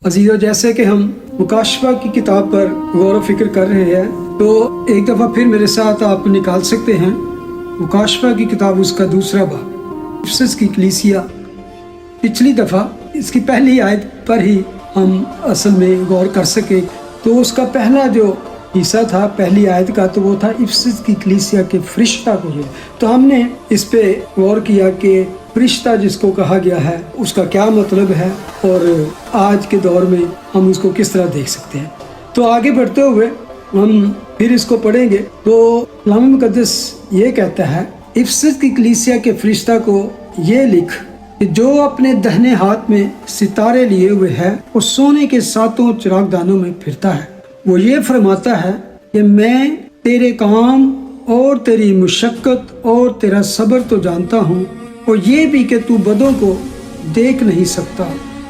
अजीज़ों, जैसे कि हम मुकाशफा की किताब पर गौर व फिक्र कर रहे हैं, तो एक दफ़ा फिर मेरे साथ आप निकाल सकते हैं मुकाशफा की किताब, उसका दूसरा बाब, इफिसस की कलीसिया। पिछली दफ़ा इसकी पहली आयत पर ही हम असल में गौर कर सके, तो उसका पहला जो हिस्सा था पहली आयत का, तो वो था इफिसस की कलीसिया के फरिश्ता को जो। तो हमने इस पे गौर किया कि फरिश्ता जिसको कहा गया है उसका क्या मतलब है और आज के दौर में हम उसको किस तरह देख सकते हैं। तो आगे बढ़ते हुए हम फिर इसको पढ़ेंगे। तो कलाम मुकद्दस ये कहता है, इफिसस की कलीसिया के फरिश्ता को ये लिख कि जो अपने दाहिने हाथ में सितारे लिए हुए है और सोने के सातों चिरागदानों में फिरता है। वो ये फरमाता है कि मैं तेरे काम और तेरी मुशक्कत और तेरा सब्र तो जानता हूँ, और ये भी कि तू बदों को देख नहीं सकता,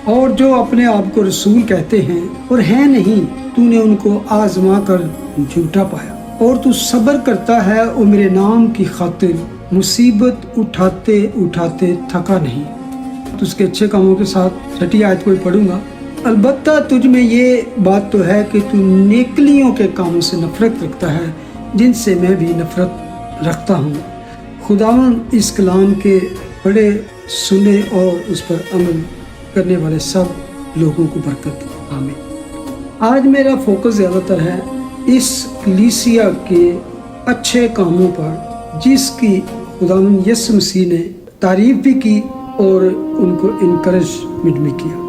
और जो अपने आप को रसूल कहते हैं और हैं नहीं, तूने उनको आजमा कर झूठा पाया, और तू सब्र करता है और मेरे नाम की खातिर मुसीबत उठाते उठाते थका नहीं। तो उसके अच्छे कामों के साथ छठी आयत को पढ़ूंगा। अलबत्ता तुझ में ये बात तो है कि तू नेकलियों के कामों से नफरत रखता है, जिनसे मैं भी नफरत रखता हूँ। खुदावंद इस कलाम के बड़े सुने और उस पर अमल करने वाले सब लोगों को बरकत दे, आमीन। आज मेरा फोकस ज़्यादातर है इस कलीसिया के अच्छे कामों पर, जिसकी खुदावंद यीशु मसीह ने तारीफ भी की और उनको इनकरेजमेंट भी किया।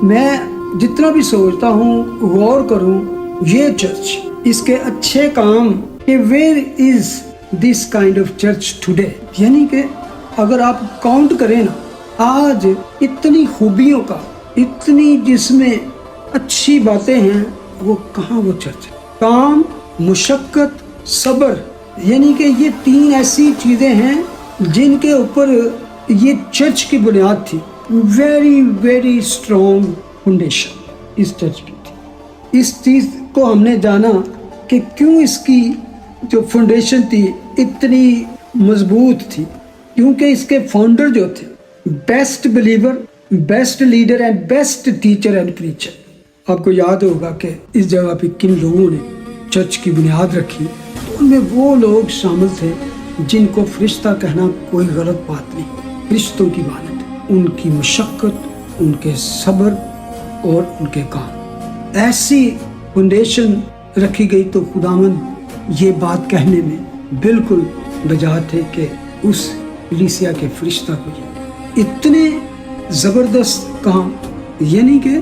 मैं जितना भी सोचता हूँ, गौर करूँ, ये चर्च, इसके अच्छे काम कि where is this kind of church today, यानी कि अगर आप काउंट करें ना, आज इतनी खूबियों का, इतनी जिसमें अच्छी बातें हैं, वो कहाँ वो चर्च है। काम, मुशक्कत, सब्र, यानी कि ये तीन ऐसी चीजें हैं जिनके ऊपर ये चर्च की बुनियाद थी। वेरी वेरी स्ट्रॉन्ग फाउंडेशन इस चर्च की थी। इस चीज को हमने जाना कि क्यों इसकी जो फाउंडेशन थी इतनी मजबूत थी, क्योंकि इसके फाउंडर जो थे best believer, best leader and best teacher and preacher. आपको याद होगा कि इस जगह पे किन लोगों ने चर्च की बुनियाद रखी, तो उनमें वो लोग शामिल थे जिनको फरिश्ता कहना कोई गलत बात नहीं, फरिश्तों की मानत, उनकी मुशक्कत, उनके सब्र और उनके काम। ऐसी फाउंडेशन रखी गई तो खुदावंद ये बात कहने में बिल्कुल बजा थे कि उस कलीसिया के फरिश्ता को इतने ज़बरदस्त काम, यानी कि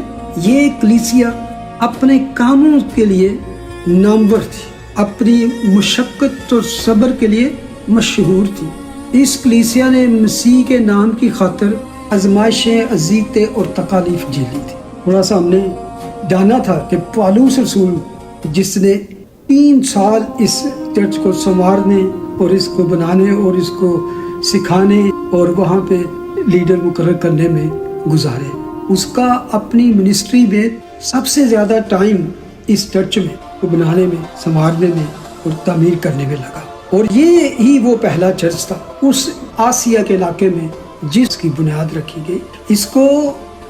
ये कलीसिया अपने कामों के लिए नामवर थी, अपनी मुशक्कत और सब्र के लिए मशहूर थी। इस कलीसिया ने मसीह के नाम की खातिर आजमाइशें, अज़ीज़तें और तकालीफ झेली थी। थोड़ा सा हमने जाना था कि पौलुस रसूल, जिसने 3 साल इस चर्च को संवारने और इसको बनाने और इसको सिखाने और वहाँ पे लीडर मुकर्रर करने में गुजारे, उसका अपनी मिनिस्ट्री में सबसे ज़्यादा टाइम इस चर्च में को बनाने में, संवारने में और तामीर करने में लगा। और ये ही वो पहला चर्च था उस आसिया के इलाके में जिसकी बुनियाद रखी गई। इसको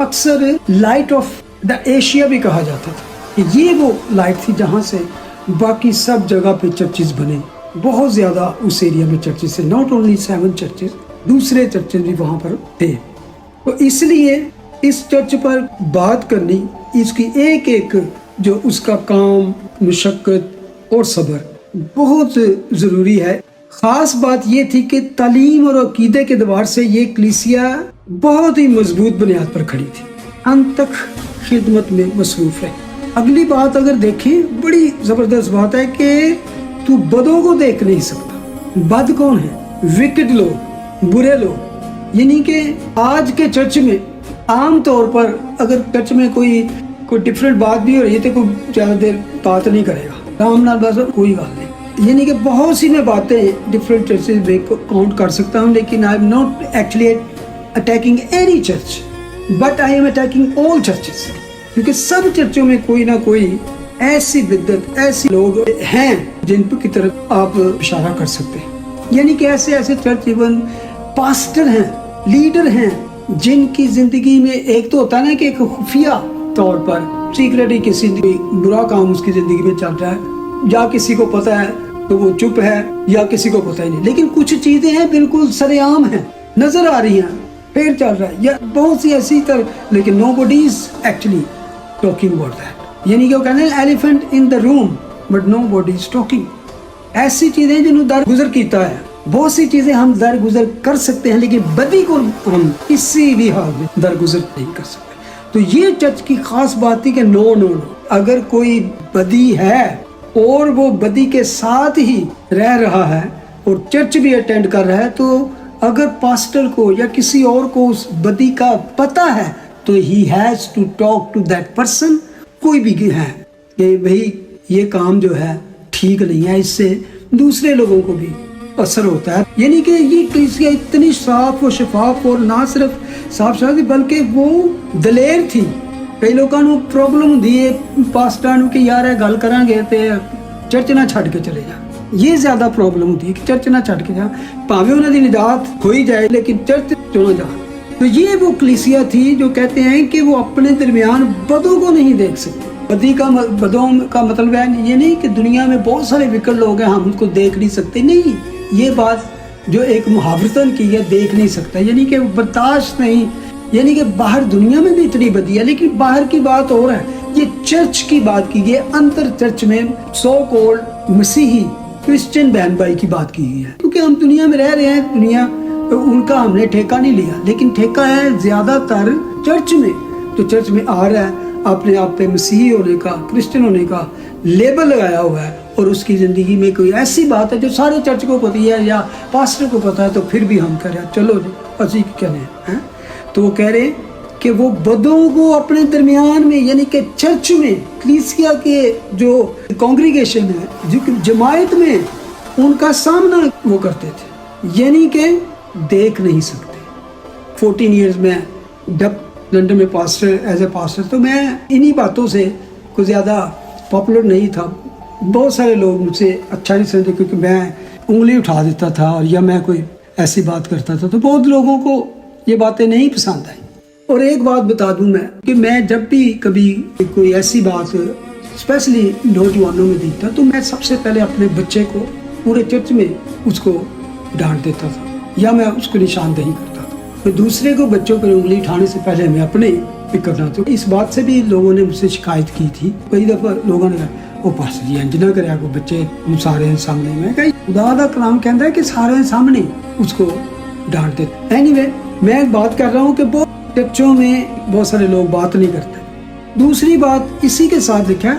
अक्सर लाइट ऑफ द एशिया भी कहा जाता था। ये वो लाइट थी जहाँ से बाकी सब जगह पे चर्चेज बने, बहुत ज़्यादा उस एरिया में चर्चेज थे। नॉट ओनली 7 चर्चेज, दूसरे चर्चेज भी वहाँ पर थे। तो इसलिए इस चर्च पर बात करनी, इसकी एक एक जो उसका काम, मुशक्कत और सब्र बहुत ज़रूरी है। ख़ास बात ये थी कि तालीम और अकीदे के दवार से ये कलीसिया बहुत ही मजबूत बुनियाद पर खड़ी थी, अंत तक खिदमत में मसरूफ़ रही। अगली बात अगर देखें, बड़ी ज़बरदस्त बात है कि तू बदों को देख नहीं सकता। बद कौन है? विकेड लोग, बुरे लोग। यानी कि आज के चर्च में आम तौर पर अगर चर्च में कोई डिफरेंट बात भी हो रही है तो कोई ज़्यादा देर बात नहीं करेगा, राम नाल बस कोई बात नहीं। यानी कि बहुत सी मैं बातें डिफरेंट चर्चेज में काउंट कर सकता हूँ, लेकिन आई am not actually attacking any church, but I am attacking all churches, क्योंकि सब चर्चों में कोई ना कोई ऐसी बिद्दत, ऐसे लोग हैं जिन की तरफ आप इशारा कर सकते हैं। यानी कि ऐसे ऐसे चर्च इवन पास्टर हैं, लीडर हैं, जिनकी जिंदगी में एक तो होता है ना कि एक खुफिया طور पर सीक्रेटली किसी बुरा काम उसकी जिंदगी में चल रहा है, या किसी को पता है तो वो चुप है, या किसी को पता ही नहीं। लेकिन कुछ चीजें हैं बिल्कुल सरेआम हैं, नजर आ रही हैं, फिर चल रहा है, या बहुत सी ऐसी लेकिन nobody is actually talking about that। यानी कि वो कहते हैं elephant in the room but nobody is talking। ऐसी चीजें जिन्होंने दर गुजर कीता है, बहुत सी चीजें हम दर गुजर कर सकते हैं, लेकिन बदी को हम किसी भी हाल में दर गुजर नहीं कर सकते। तो ये चर्च की खास बात थी कि नो, अगर कोई बदी है और वो बदी के साथ ही रह रहा है और चर्च भी अटेंड कर रहा है, तो अगर पास्टर को या किसी और को उस बदी का पता है तो he has to talk to that person. कोई भी है कि भाई ये काम जो है ठीक नहीं है, इससे दूसरे लोगों को भी असर होता है। यानी कि ये कलीसिया इतनी साफ और शफाफ, और ना सिर्फ साफ थी बल्कि वो दलेर थी। कई लोगों को प्रॉब्लम होती है पास्टर नूं कि यार गल करांगे ते चर्च ना छड़ के चले जा, ये ज्यादा प्रॉब्लम होती है कि चर्च ना छड़ के जा, भावें उन्हां दी निजात हो ही जाए लेकिन चर्च क्यों ना जा। तो ये वो कलीसिया थी जो कहते हैं कि वो अपने दरमियान बदों को नहीं देख सकते। बदों का मतलब है ये नहीं कि दुनिया में बहुत सारे विकट लोग हैं हम उनको देख नहीं सकते, नहीं, ये बात जो एक मुहावरतन की है, देख नहीं सकता, यानी कि बर्दाश्त नहीं। यानी कि बाहर दुनिया में भी इतनी बदी है, लेकिन बाहर की बात और है, ये चर्च की बात की गई, अंतर चर्च में सो कॉल्ड मसीही क्रिश्चियन बहन भाई की बात की गई है। क्योंकि हम दुनिया में रह रहे हैं, दुनिया उनका हमने ठेका नहीं लिया, लेकिन ठेका है ज्यादातर चर्च में। तो चर्च में आ रहा है, अपने आप पे मसीही होने का, क्रिश्चियन होने का लेबल लगाया हुआ है, और उसकी जिंदगी में कोई ऐसी बात है जो सारे चर्च को पता है या पास्टर को पता है, तो फिर भी हम कह रहे हैं चलो जी असी कहने हैं। तो वो कह रहे कि वो बदों को अपने दरमियान में, यानी कि चर्च में, कलीसिया के जो कांग्रीगेशन है, जो जमायत में, उनका सामना वो करते थे, यानी कि देख नहीं सकते। 14 ईयर्स में जब लंदन में पास्टर एज ए पास्टर, तो मैं इन्हीं बातों से कुछ ज़्यादा पॉपुलर नहीं था। बहुत सारे लोग मुझसे अच्छा नहीं समझते क्योंकि मैं उंगली उठा देता था और या मैं कोई ऐसी बात करता था, तो बहुत लोगों को ये बातें नहीं पसंद आई। और एक बात बता दूं मैं कि मैं जब भी कभी कोई ऐसी बात स्पेशली नौजवानों में देखता, तो मैं सबसे पहले अपने बच्चे को पूरे चर्च में उसको डांट देता था या मैं उसको निशानदेही करता था। तो दूसरे को बच्चों पर उंगली उठाने से पहले मैं अपने पिक करना। तो इस बात से भी लोगों ने मुझसे शिकायत की थी। कई दफ़ा लोगों ने कहा वो पास्टर जी इंज ना करे को बच्चे सारे सामने। मैं कही खुदा दा कलाम कहता है कि सारे सामने उसको डांट देते। एनीवे मैं बात कर रहा हूँ कि बहुत चर्चों में बहुत सारे लोग बात नहीं करते। दूसरी बात इसी के साथ लिखा है,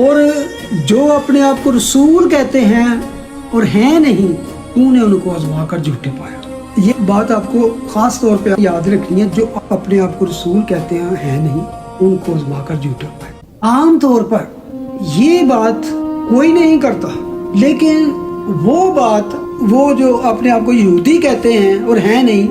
और जो अपने आप को रसूल कहते हैं और हैं नहीं, तूने उनको आजमा कर झूठे पाया। ये बात आपको खास तौर पे याद रखनी है, जो अपने आप को रसूल कहते हैं नहीं, उनको आजमा कर झूठे पाया। आम तौर पर ये बात कोई नहीं करता, लेकिन वो बात वो जो अपने आप को यहूदी कहते हैं और हैं नहीं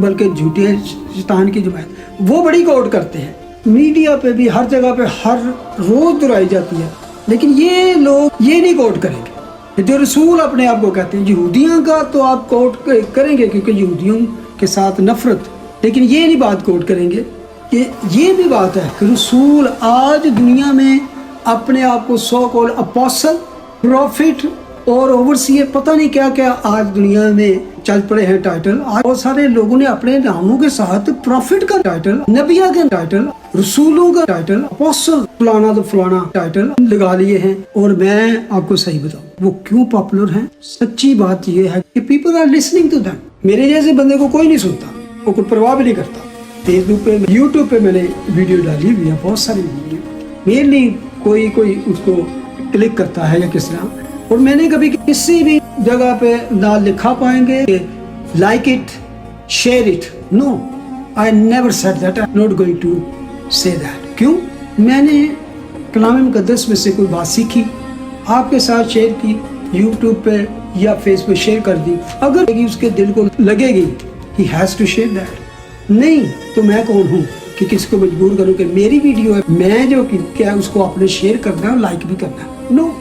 बल्कि झूठे शैतान की जमात, वो बड़ी कोट करते हैं। मीडिया पे भी हर जगह पे हर रोज दोहराई जाती है, लेकिन ये लोग ये नहीं कोट करेंगे जो रसूल अपने आप को कहते हैं। यहूदियों का तो आप कोट करेंगे क्योंकि यहूदियों के साथ नफरत, लेकिन ये नहीं बात कोट करेंगे कि ये भी बात है कि रसूल आज दुनिया में अपने आप को सो कॉल्ड अपोस्टल, प्रॉफिट और ओवरसीयर, पता नहीं क्या क्या आज दुनिया में चल पड़े हैं टाइटल। आज बहुत सारे लोगों ने अपने नामों के साथ प्रॉफिट का टाइटल, नबिया का टाइटल, रसूलों का टाइटल, अपोस्टल फलाना तो फलाना टाइटल लगा लिए हैं। और मैं आपको सही बताऊं वो क्यों पॉपुलर हैं। सच्ची बात ये है कि people are listening to them. मेरे जैसे बंदे को कोई नहीं सुनता, वो कोई परवाह भी नहीं करता। फेसबुक पे, यूट्यूब पे मैंने वीडियो डाली हुई है, बहुत सारी वीडियो, मेनली कोई उसको क्लिक करता है या किस तरह। और मैंने कभी किसी भी जगह पे ना लिखा पाएंगे like it, share it, no, I never said that, I am not going to say that. क्यों? मैंने कलाम मुकद्दस में से कोई बात सीखी, आपके साथ शेयर की, यूट्यूब पे या फेसबुक शेयर कर दी। अगर उसके दिल को लगेगी he has to share that, नहीं तो मैं कौन हूँ कि किसी को मजबूर करूँ कि मेरी वीडियो है, मैं जो क्या उसको आपने शेयर करना है और लाइक भी करना है। No,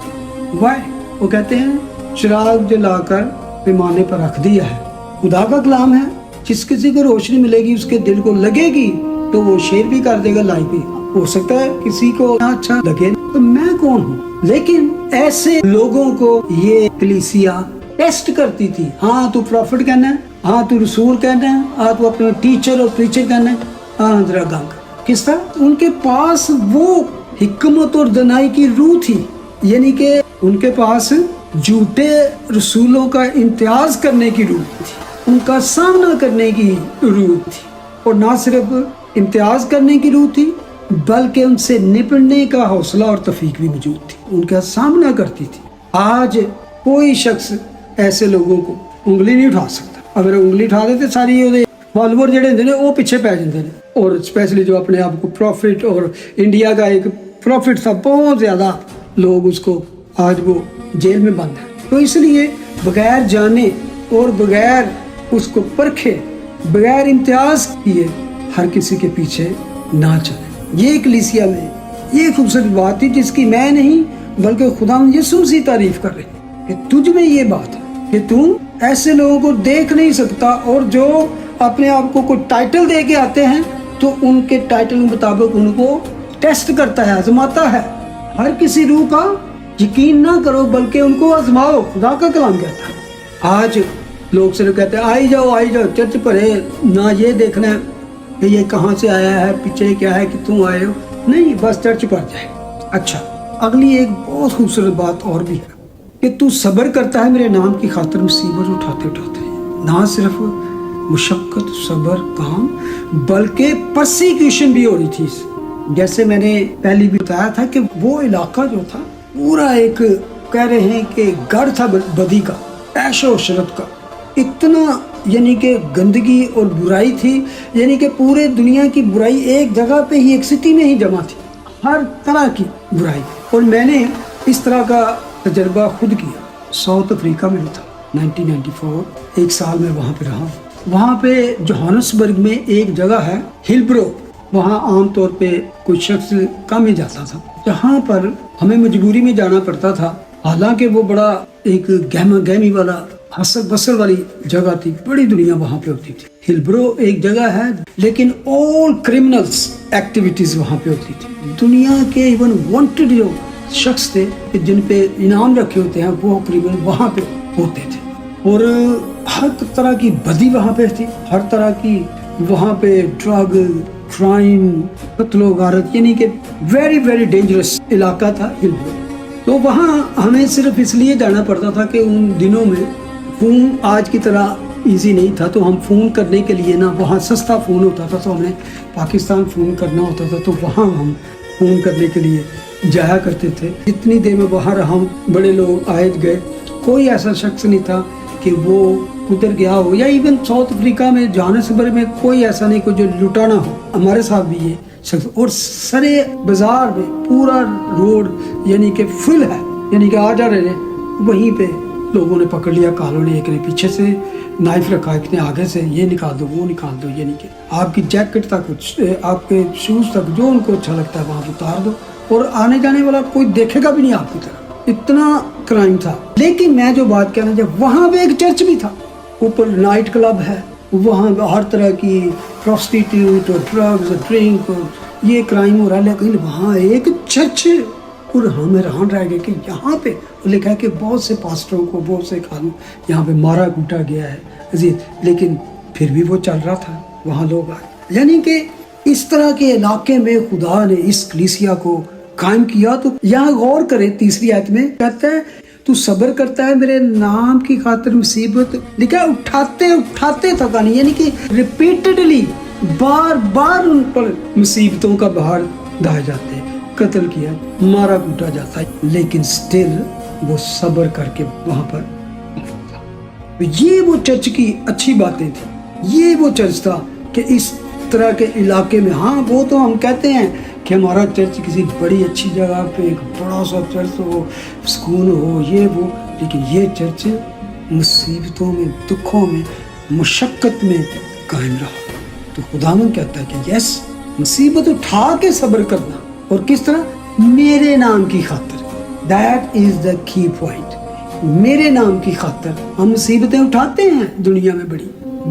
why? वो कहते हैं चिराग जलाकर पैमाने पर रख दिया है। खुदा का कलाम है, जिस किसी को रोशनी मिलेगी उसके दिल को लगेगी तो वो शेयर भी कर देगा, लाइक भी। ہو سکتا ہے کسی کو اچھا لگے تو میں کون ہوں، لیکن ایسے لوگوں کو یہ کلیسیا ٹیسٹ کرتی تھی. ہاں تو پروفٹ کہنا ہے، ہاں تو رسول کہنا ہے، ہاں تو اپنے ٹیچر اور پریچر کہنا ہے، ہاں ذرا گنگ. کس طرح ان کے پاس وہ حکمت اور دانائی کی روح تھی، یعنی کہ ان کے پاس جھوٹے رسولوں کا امتیاز کرنے کی روح تھی، ان کا سامنا کرنے کی روح تھی، اور نہ صرف امتیاز کرنے کی روح تھی بلکہ ان سے نپٹنے کا حوصلہ اور توفیق بھی موجود تھی، ان کا سامنا کرتی تھی. آج کوئی شخص ایسے لوگوں کو انگلی نہیں اٹھا سکتا. اگر انگلی اٹھا دیتے ساری فالوور جڑے ہوندے نے وہ پیچھے پی جاندے نے. اور اسپیشلی جو اپنے آپ کو پروفٹ، اور انڈیا کا ایک پروفٹ تھا، بہت زیادہ لوگ اس کو آج وہ جیل میں بند ہے. تو اس لیے بغیر جانے اور بغیر اس کو پرکھے، بغیر امتیاز کیے ہر کسی کے پیچھے نہ چلے. یہ کلیسیا میں یہ خوبصورت بات تھی جس کی میں نہیں بلکہ خدا یسوع مسیح تعریف کر رہے کہ تجھ میں یہ بات ہے کہ تم ایسے لوگوں کو دیکھ نہیں سکتا، اور جو اپنے آپ کو کوئی ٹائٹل دے کے آتے ہیں تو ان کے ٹائٹل کے مطابق ان کو ٹیسٹ کرتا ہے، آزماتا ہے. ہر کسی روح کا یقین نہ کرو بلکہ ان کو آزماؤ، خدا کا کلام کہتا ہے. آج لوگ صرف کہتے ہیں آئی جاؤ چرچ پڑھے، نہ یہ دیکھنا ہے کہ یہ کہاں سے آیا ہے، پیچھے کیا ہے کہ تم آئے ہو، نہیں بس چرچ پڑھ جائے. اچھا، اگلی ایک بہت خوبصورت بات اور بھی ہے کہ تو صبر کرتا ہے میرے نام کی خاطر مصیبت اٹھاتے. نہ صرف مشقت، صبر، کام، بلکہ پرسیکیوشن بھی ہو رہی تھی. جیسے میں نے پہلے بھی بتایا تھا کہ وہ علاقہ جو تھا پورا ایک کہہ رہے ہیں کہ گڑھ تھا بدی کا، عیش و عشرت کا. اتنا یعنی کہ گندگی اور برائی تھی، یعنی کہ پورے دنیا کی برائی ایک جگہ پہ ہی، ایک سٹی میں ہی جمع تھی، ہر طرح کی برائی. اور میں نے اس طرح کا تجربہ خود کیا. ساؤتھ افریقہ میں تھا 1994، ایک سال میں وہاں پہ رہا. وہاں پہ جوہانسبرگ میں ایک جگہ ہے ہلبرو، وہاں عام طور پہ کوئی شخص کم ہی جاتا تھا، جہاں پر ہمیں مجبوری میں جانا پڑتا تھا. حالانکہ وہ بڑا ایک گہما گہمی والا حسل بسل والی جگہ تھی، بڑی دنیا وہاں پہ ہوتی تھی. ہلبرو ایک جگہ ہے لیکن آل کرمنلز ایکٹیویٹیز وہاں پہ ہوتی تھی. دنیا کے ایون وانٹڈ جو شخص تھے جن پہ انعام رکھے ہوتے ہیں وہ کرمنل وہاں پہ ہوتے تھے. اور ہر طرح کی بدی وہاں پہ تھی، ہر طرح کی وہاں پہ ڈرگ، کرائم، قتل و غارت، یعنی کہ ویری ویری ڈینجرس علاقہ تھا ہلبرو. تو وہاں ہمیں صرف اس لیے جانا پڑتا تھا کہ ان دنوں میں فون آج کی طرح ایزی نہیں تھا، تو ہم فون کرنے کے لیے نا وہاں سستا فون ہوتا تھا، تو ہمیں پاکستان فون کرنا ہوتا تھا، تو وہاں ہم فون کرنے کے لیے جایا کرتے تھے. جتنی دیر میں وہاں رہا، بڑے لوگ آئے گئے، کوئی ایسا شخص نہیں تھا کہ وہ ادھر گیا ہو، یا ایون ساؤتھ افریقہ میں جوہانسبرگ میں کوئی ایسا نہیں کوئی جو لٹانا ہو. ہمارے ساتھ بھی یہ شخص، اور سرے بازار میں پورا روڈ یعنی کہ فل ہے، یعنی کہ آ جا رہے ہیں، وہیں پہ لوگوں نے پکڑ لیا. کالوں نے ایک نے پیچھے سے نائف رکھا، ایک نے آگے سے یہ نکال دو وہ نکال دو، یعنی کہ آپ کی جیکٹ تک، آپ کے شوز تک جو ان کو اچھا لگتا ہے وہاں اتار دو، اور آنے جانے والا کوئی دیکھے گا بھی نہیں آپ کی طرف. اتنا کرائم تھا. لیکن میں جو بات کہنا چاہتا ہوں، وہاں پہ ایک چرچ بھی تھا، اوپر نائٹ کلب ہے، وہاں ہر طرح کی پروسٹیٹیوٹ اور ڈرگز اور ڈرنک اور یہ کرائم ہو رہا ہے. لیکن وہاں ایک چرچ، اور ہمیں رہن رہ گئے کہ یہاں پہ لکھا ہے کہ بہت سے پاسٹروں کو، بہت سے خانوں یہاں پہ مارا کوٹا گیا ہے عزیز، لیکن پھر بھی وہ چل رہا تھا، وہاں لوگ آئے. یعنی کہ اس طرح کے علاقے میں خدا نے اس کلیسیا کو قائم کیا. تو یہاں غور کریں، تیسری آیت میں کہتا ہے تو صبر کرتا ہے میرے نام کی خاطر مصیبت، لکھا اٹھاتے تھکا نہیں، یعنی کہ ریپیٹڈلی بار بار ان پر مصیبتوں کا بہار ڈھائے جاتے ہیں، قتل کیا، مارا کوٹا جاتا ہے، لیکن سٹل وہ صبر کر کے وہاں پر. یہ وہ چرچ کی اچھی باتیں تھی، یہ وہ چرچ تھا کہ اس طرح کے علاقے میں، ہاں وہ تو ہم کہتے ہیں کہ ہمارا چرچ کسی بڑی اچھی جگہ پہ ایک بڑا سا چرچ ہو، سکون ہو، یہ وہ، لیکن یہ چرچ مصیبتوں میں، دکھوں میں، مشقت میں قائم رہا. تو خداوند کہتا ہے کہ یس، مصیبت اٹھا کے صبر کرنا، اور کس طرح؟ میرے نام کی خاطر. دیٹ از دا کی پوائنٹ. میرے نام کی خاطر ہم مصیبتیں اٹھاتے ہیں دنیا میں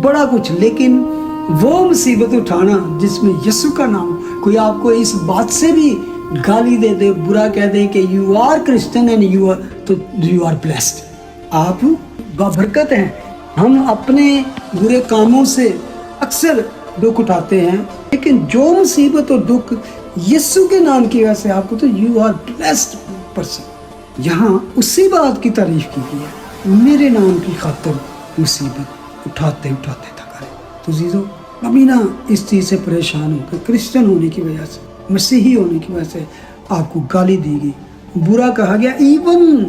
بڑا کچھ، لیکن वो मुसीबत उठाना जिसमें यीशु का नाम, कोई आपको इस बात से भी गाली दे दे, बुरा कह दे कि you are Christian and you are blessed, आप बरकत हैं। हम अपने बुरे कामों से अक्सर दुख उठाते हैं, लेकिन जो मुसीबत और दुख यीशु के नाम की वजह से आपको, तो यू आर ब्लेस्ड पर्सन। यहाँ उसी बात की तारीफ की गई है, मेरे नाम की खातिर मुसीबत उठाते उठाते थका रहे। तो जीजो, कभी ना इस चीज़ से परेशान होकर क्रिश्चियन होने की वजह से, मसीही होने की वजह से आपको गाली दी गई, बुरा कहा गया, इवन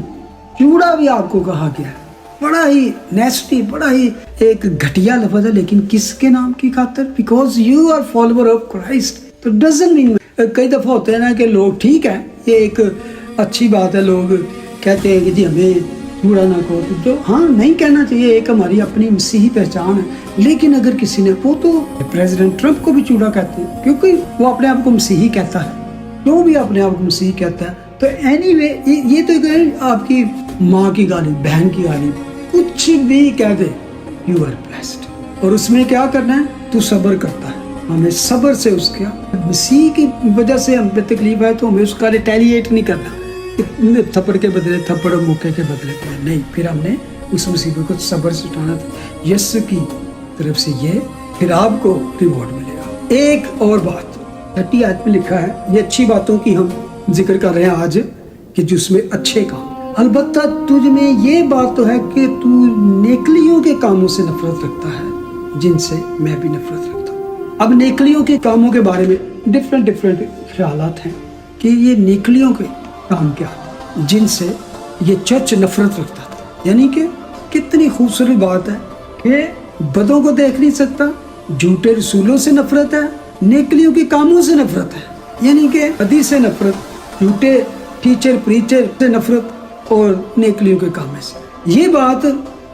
चूड़ा भी आपको कहा गया, बड़ा ही नेस्टी, बड़ा ही एक घटिया लफ्ज़ है, लेकिन किसके नाम की खातिर? Because you are follower of Christ. तो डजंट मीन, कई दफ़ा होते हैं ना कि लोग, ठीक है ये एक अच्छी बात है, लोग कहते हैं कि जी हमें चूड़ा ना कहो, तो हाँ नहीं कहना चाहिए, एक हमारी अपनी मसीही पहचान है। लेकिन अगर किसी ने, वो तो प्रेसिडेंट ट्रंप को भी चूड़ा कहते हैं, क्योंकि वो अपने आप को मसीही कहता है, जो भी अपने आप को मसीही कहता है। तो एनीवे, ये तो आपकी माँ की गाली, बहन की गाली, कुछ भी कह दे, यू आर ब्लेस्ड। और उसमें क्या करना है? तू सब्र करता है, हमें सब्र से उसका, मसीह की वजह से हम पे तकलीफ है तो हमें उसका रिटेलिएट नहीं करना, थप्पड़ के बदले थप्पड़ और मुक्के के बदले नहीं, फिर हमने उस मुसीबत को सब्र से उठाना था, यीशु की तरफ से ये, फिर आपको रिवॉर्ड मिलेगा। एक और बात 30 आयत में लिखा है, ये अच्छी बातों की हम जिक्र कर रहे हैं आज, कि जिसमें अच्छे काम, अलबत्ता तुझ में ये बात तो है कि तू नेकलियों के कामों से नफरत रखता है, जिनसे मैं भी नफरत रखता हूँ। अब नेकलियों के कामों के बारे में डिफरेंट ख्यालात हैं कि ये नेकलियों के काम क्या, जिनसे ये चर्च नफरत रखता था। यानी कि कितनी खूबसूरत बात है कि बदों को देख नहीं सकता, झूठे रसूलों से नफरत है, नेकलियों के कामों से नफरत है, यानी कि हदीस से नफरत, झूठे टीचर प्रीचर से नफरत और नेकलियों के कामों से। ये बात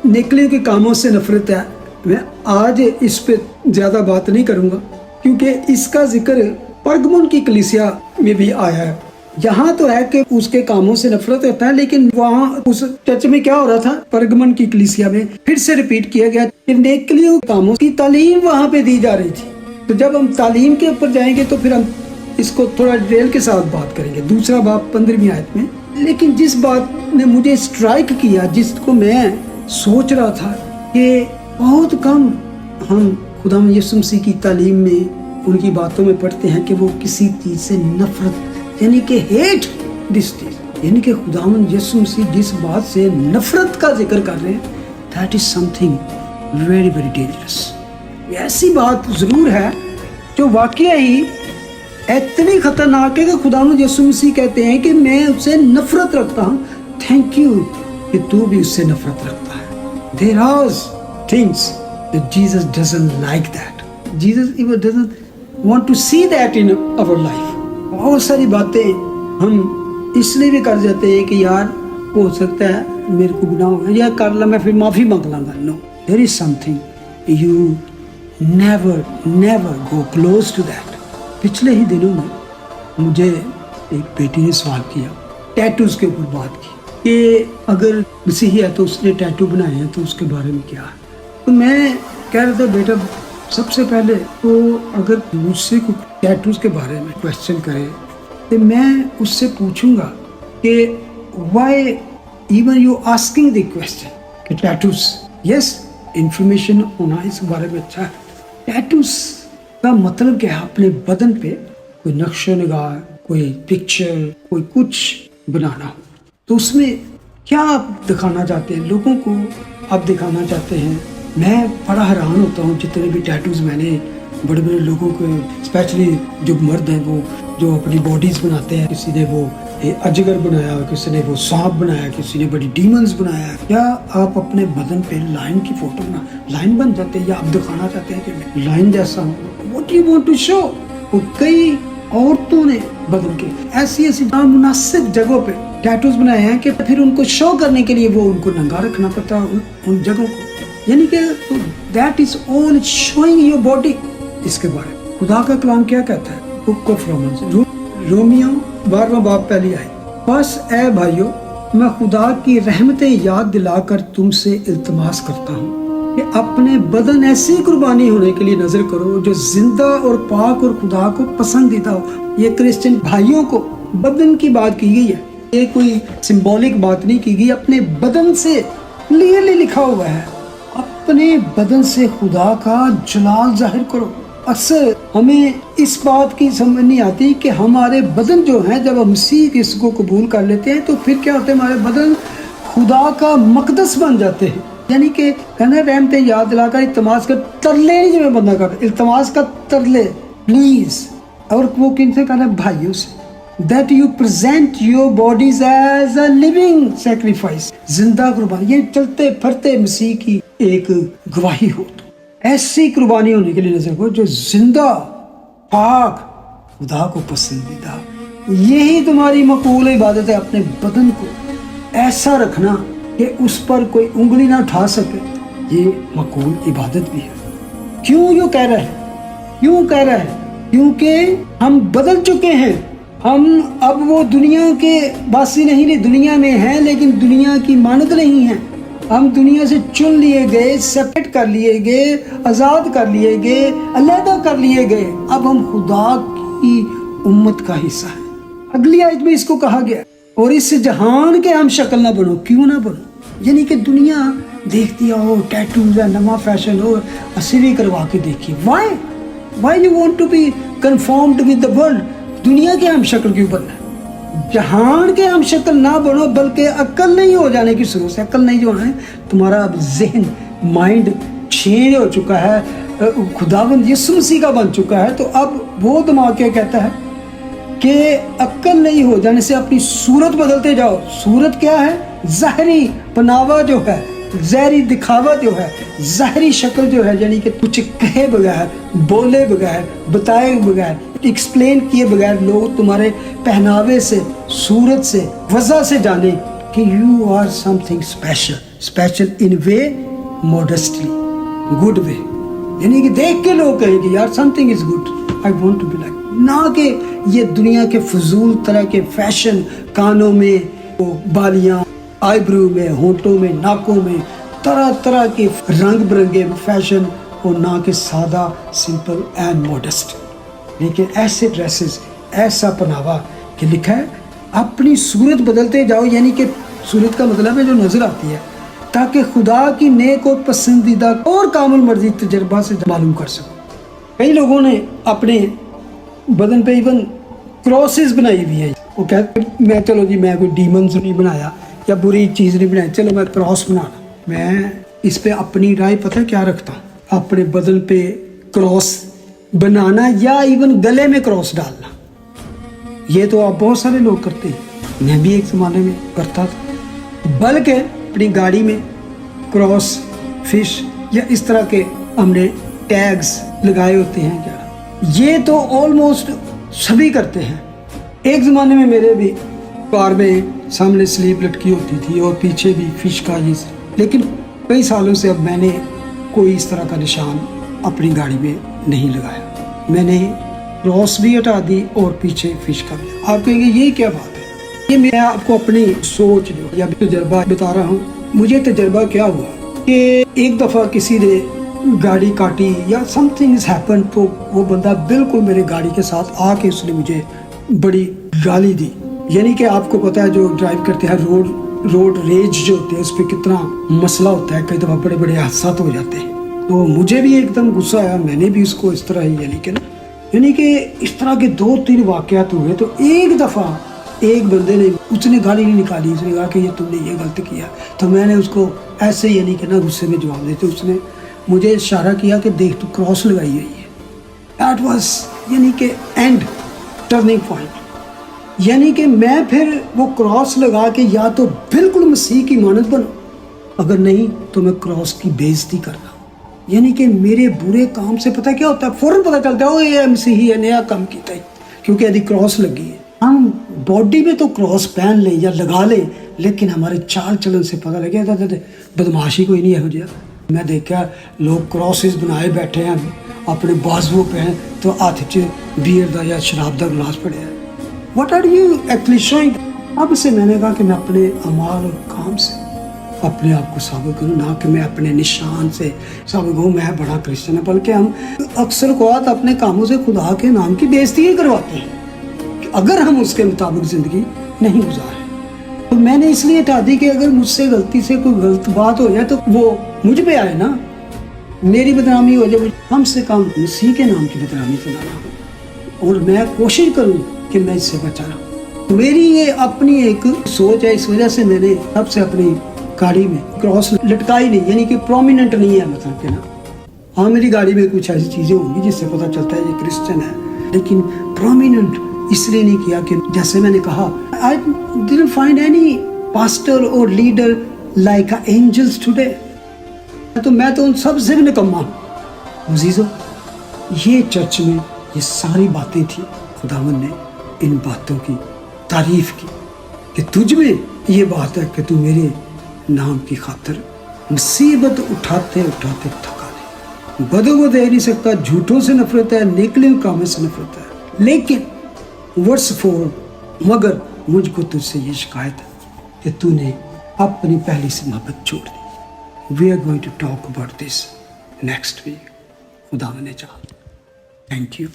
नेकलियों के कामों से नफरत है, मैं आज इस पे ज्यादा बात नहीं करूंगा, क्योंकि इसका जिक्र परगमुन की कलीसिया में भी आया है। यहाँ तो है कि उसके कामों से नफरत होता है, लेकिन वहाँ उस चर्च में क्या हो रहा था, परगमन की कलीसिया में फिर से रिपीट किया गया कि नेकलियों के कामों की तालीम वहाँ पे दी जा रही थी। तो जब हम तालीम के ऊपर जाएंगे तो फिर हम इसको थोड़ा डिटेल के साथ बात करेंगे। दूसरा बाब 15वीं आयत में, लेकिन जिस बात ने मुझे स्ट्राइक किया, जिसको मैं सोच रहा था कि बहुत कम हम खुदा यीशु मसीह की तालीम में, उनकी बातों में पढ़ते हैं कि वो किसी चीज से नफरत, यानी कि हेट दिस चीज, यानी कि खुदावंद यीशु मसीह जिस बात से नफरत का जिक्र कर रहे हैं, that is something very very dangerous. ऐसी बात जरूर है जो वाकई ही इतनी खतरनाक है कि खुदावंद यीशु मसीह कहते हैं कि मैं उससे नफरत रखता हूँ। थैंक यू कि तू भी उससे नफरत रखता है। There are things that Jesus doesn't like that, Jesus even doesn't want to see that in our life. बहुत सारी बातें हम इसलिए भी कर जाते हैं कि यार हो सकता है मेरे को गुनाह हो गया, या कर ला मैं फिर माफी मांग लांगा। No, there is something you never go close to that. पिछले ही दिनों में मुझे एक बेटी ने सवाल किया, टैटूज के ऊपर बात की कि अगर मसीही है तो उसने टैटू बनाए हैं तो उसके बारे में क्या है। तो मैं कह रहा था, बेटा सबसे पहले तो अगर मुझसे कुछ टैटूज के बारे में क्वेश्चन करे तो मैं उससे पूछूंगा कि why even you asking the question कि टैटूज, यस इंफॉर्मेशन होना इस बारे में अच्छा है। टैटूज का मतलब क्या है? अपने बदन पे कोई नक्शो निगाह, कोई पिक्चर, कोई कुछ बनाना हो, तो उसमें क्या आप दिखाना चाहते हैं लोगों को? आप दिखाना चाहते हैं, मैं बड़ा हैरान होता हूँ जितने भी टैटूज मैंने बड़े बड़े लोगों को, स्पेशली जो मर्द हैं वो जो अपनी बॉडीज बनाते हैं, किसी ने वो अजगर बनाया, किसी ने वो सांप बनाया, किसी ने बड़ी डीमंस बनाया। क्या आप अपने बदन पे लाइन की फोटो बना, लाइन बन जाते हैं, या आप दिखाना चाहते हैं कि मैं लाइन जैसा हूँ? What you want to show? कई औरतों ने बदन के ऐसी नामुनासिब जगहों पे टैटूज बनाए हैं कि फिर उनको शो करने के लिए वो उनको नंगा रखना पड़ता है उन जगहों को, यानी कि that is all showing your body. इसके बारे में खुदा का कलाम क्या कहता है? बुक ऑफ रोमियो 12वां बाब पहली आयत, बस ए भाइयों मैं खुदा की रहमतें याद दिलाकर तुमसे इल्तमास करता हूँ کہ اپنے بدن ایسی قربانی ہونے کے لیے نظر کرو جو زندہ اور پاک اور خدا کو پسندیدہ ہو۔ یہ کرسچن بھائیوں کو بدن کی بات کی گئی ہے، یہ کوئی سمبولک بات نہیں کی گئی، اپنے بدن سے کلیئرلی لکھا ہوا ہے، اپنے بدن سے خدا کا جلال ظاہر کرو۔ اکثر ہمیں اس بات کی سمجھ نہیں آتی کہ ہمارے بدن جو ہیں، جب ہم مسیح کی اس کو قبول کر لیتے ہیں تو پھر کیا ہوتا ہے، ہمارے بدن خدا کا مقدس بن جاتے ہیں۔ یعنی کہ کہنا رحمتیں یاد دلا کر التماس کا ترلے نہیں جو میں بندہ کرتا، التماس کا ترلے پلیز، اور وہ کن سے کہنا ہے، بھائیوں سے، that you present your bodies as a living sacrifice، زندہ قربانی، یہ چلتے پھرتے مسیح کی ایک گواہی ہو۔ تو ایسی قربانی ہونے کے لیے نظر کو جو زندہ پاک خدا کو پسندیدہ، یہی تمہاری مقبول عبادت ہے۔ اپنے بدن کو ایسا رکھنا کہ اس پر کوئی انگلی نہ اٹھا سکے، یہ مقبول عبادت بھی ہے۔ کیوں یوں کہہ رہا ہے؟ کیوں کہہ رہا ہے؟ کیونکہ ہم بدل چکے ہیں، ہم اب وہ دنیا کے باسی نہیں، دنیا میں ہیں لیکن دنیا کی مانند نہیں ہیں۔ ہم دنیا سے چن لیے گئے، سیپریٹ کر لیے گئے، آزاد کر لیے گئے، علیحدہ کر لیے گئے۔ اب ہم خدا کی امت کا حصہ ہیں۔ اگلی آیت میں اس کو کہا گیا، اور اس جہان کے ہم شکل نہ بنو۔ کیوں نہ بنو؟ یعنی کہ دنیا دیکھتی ہو، ٹیٹوز ہے، نواں فیشن ہو، اسیری کروا کے دیکھی۔ Why you want to be conformed with the world؟ دنیا کے ہم شکل کیوں بننا ہے؟ جہان کے ہم شکل نہ بنو، بلکہ عقل نہیں ہو جانے کی ضرورت ہے۔ عقل نہیں جو ہے، تمہارا اب ذہن، مائنڈ چینج ہو چکا ہے، خداوند یسوع مسیح کا بن چکا ہے۔ تو اب وہ دماغ کیا کہتا ہے کہ عقل نہیں ہو جانے سے اپنی صورت بدلتے جاؤ۔ صورت کیا ہے؟ ظاہری پناوا جو ہے، ظاہری دکھاوا جو ہے، ظاہری شکل جو ہے، یعنی کہ کچھ کہے بغیر، بولے بغیر، بتائے بغیر، ایکسپلین کیے بغیر لوگ تمہارے پہناوے سے، صورت سے، وضع سے جانے کہ you are something special in way, modestly, good way, یعنی کہ دیکھ کے لوگ کہیں گے یار something is good, I want to be like, نہ کہ یہ دنیا کے فضول طرح کے فیشن، کانوں میں وہ بالیاں، آئی برو میں، ہونٹوں میں، ناکوں میں طرح طرح کے رنگ برنگے فیشن، اور نہ کہ سادہ، سمپل اینڈ موڈسٹ، لیکن ایسے ڈریسز، ایسا پہناوا کہ لکھا ہے اپنی صورت بدلتے جاؤ، یعنی کہ صورت کا مطلب ہے جو نظر آتی ہے، تاکہ خدا کی نیک اور پسندیدہ اور کامل مرضی تجربہ سے معلوم کر سکو۔ کئی لوگوں نے اپنے بدن پہ ایون کراسز بنائی ہوئی ہے، وہ کہتے میں چلو جی میں کوئی ڈیمنز نہیں بنایا یا بری چیز نہیں بنائی، چلو میں کراس بنانا۔ میں اس پہ اپنی رائے پتہ کیا رکھتا ہوں، اپنے بدن پہ کراس بنانا یا ایون گلے میں کراس ڈالنا، یہ تو آپ بہت سارے لوگ کرتے ہیں، میں بھی ایک زمانے میں کرتا تھا، بلکہ اپنی گاڑی میں کراس، فش یا اس طرح کے ہم نے ٹیگز لگائے ہوتے ہیں کیا، یہ تو آلموسٹ سبھی کرتے ہیں۔ ایک زمانے میں میرے بھی کار میں سامنے سلیپ لٹکی ہوتی تھی اور پیچھے بھی فش کا یہ، لیکن کئی سالوں سے اب میں نے کوئی اس طرح کا نشان اپنی گاڑی میں نہیں لگایا، میں نے کراس بھی ہٹا دی اور پیچھے فش کا بھی۔ آپ کہیں گے یہ کیا بات ہے؟ یہ میں آپ کو اپنی سوچ جو یا تجربہ بتا رہا ہوں۔ مجھے تجربہ کیا ہوا کہ ایک دفعہ کسی نے گاڑی کاٹی یا سم تھنگ از ہیپن، تو وہ بندہ بالکل میرے گاڑی کے ساتھ آ کے اس نے مجھے بڑی گالی دی۔ یعنی کہ آپ کو پتا ہے جو ڈرائیو کرتے ہیں روڈ ریج جو ہوتے ہیں اس پہ کتنا مسئلہ ہوتا ہے، کئی دفعہ بڑے بڑے حادثات ہو جاتے ہیں۔ تو مجھے بھی ایک دم غصہ آیا، میں نے بھی اس کو اس طرح ہی یعنی کہ اس طرح کے 2-3 واقعات ہوئے۔ تو ایک دفعہ ایک بندے نے، اس نے گالی نہیں نکالی، اس نے کہا کہ یہ تم نے یہ غلط کیا، تو میں نے اس کو ایسے یعنی کہ نا غصے میں جواب دیتے، اس نے مجھے اشارہ کیا کہ دیکھ تو کراس لگائی ہوئی ہے۔ دیٹ واز یعنی کہ اینڈ ٹرننگ پوائنٹ، یعنی کہ میں پھر وہ کراس لگا کے یا تو بالکل مسیح کی مانند بنوں، اگر نہیں تو میں کراس کی بےعزتی کر رہا ہوں۔ یعنی کہ میرے برے کام سے پتہ کیا ہوتا ہے، فوراً پتہ چلتا ہے یہ مسیحی ہے، نیا کام کیتا ہے، کیونکہ یدی کراس لگی ہے۔ ہم باڈی میں تو کراس پہن لیں یا لگا لیں، لیکن ہمارے چال چلن سے پتہ لگے بدماشی کوئی نہیں ہے مجھے۔ میں دیکھا لوگ کراسز بنائے بیٹھے ہیں اپنے بازو پہ ہیں، تو ہاتھ چ بیئر دا یا شراب دا گلاس پڑے ہے۔ What are you actually showing? اب سے میں نے کہا کہ میں اپنے اعمال اور کام سے अपने आप को साबित करूं, ना कि मैं अपने निशान से साबित हूँ मैं बड़ा क्रिश्चियन है। बल्कि हम अक्सर औक़ात अपने कामों से खुदा के नाम की बेइज्जती ही करवाते हैं कि अगर हम उसके मुताबिक ज़िंदगी नहीं गुजारें। तो मैंने इसलिए हटा दी कि अगर मुझसे गलती से कोई गलत बात हो जाए तो वो मुझ पे आए ना, मेरी बदनामी हो जाए, कम से कम मसीह के नाम की बदनामी तो ना हो। और मैं कोशिश करूँ कि मैं इससे बचा रहूँ। मेरी ये अपनी एक सोच है, इस वजह से मैंने तब से अपनी गाड़ी में क्रॉस लटकाई नहीं, यानी कि प्रोमिनेंट नहीं है, मतलब कि ना। हाँ, मेरी गाड़ी में कुछ ऐसी चीज़ें होंगी जिससे पता चलता है ये क्रिश्चियन है, लेकिन प्रोमिनेंट इसलिए नहीं किया कि जैसे मैंने कहा, I didn't find any pastor और लीडर लाइक एंजल्स टुडे। तो मैं तो उन सब से भी निकम्मा हूँ। अज़ीज़ों, ये चर्च में ये सारी बातें थी। खुदावन ने इन बातों की तारीफ की कि तुझ में ये बात है कि तू मेरे नाम की खातिर मुसीबत उठाते उठाते थका दे। बदों को दे नहीं सकता, झूठों से नफरत है, निकले कामों से नफरत है। लेकिन वर्स 4, मगर मुझको तुझसे ये शिकायत है कि तूने अपनी पहली से मोहब्बत छोड़ दी। We are going to talk about this next week, खुदा ने चाहा। Thank you.